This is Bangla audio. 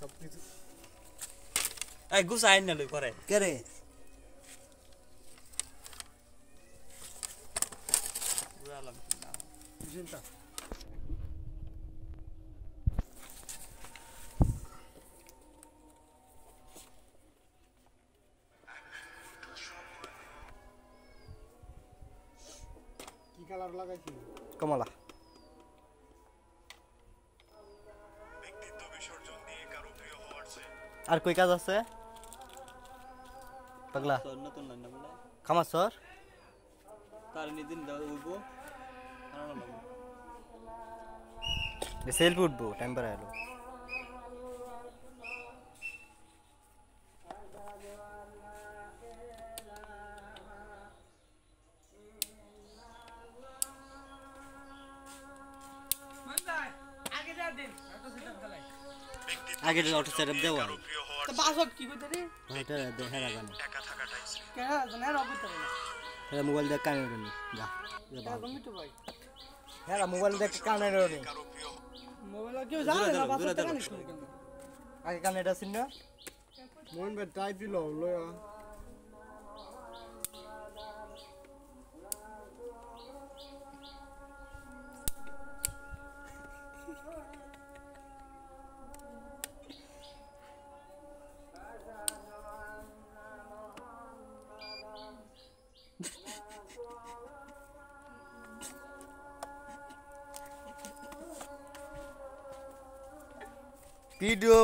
সবকিছু এই গুছাই না লই করে কে রে বুঝালাম না চিন্তা কি কালার লাগাইছি কমলা আর কই কাজ আছে পাগলা নতুন লাইন না বলে খামাস সর তার নিদিন দাও উঠবো আনা লাগবে সেলফি উঠবো টাইম পার আলো আগে অটো সেটআপ দেওয়া তো পাসওয়ার্ড কি কইতে রে এটা দেখা রাখানি একা থাকাটা কেন জানা রবি তো না এটা মোবাইল দেখ কানে নি যা তুমি তো ভাই হ্যাঁ মোবাইল দেখ কানে নি মোবাইল কেউ জানে না পাসওয়ার্ড কেন আগে কানে এটা চিন না মোবাইল বে টাইপ দিলো লয়া ভিডিও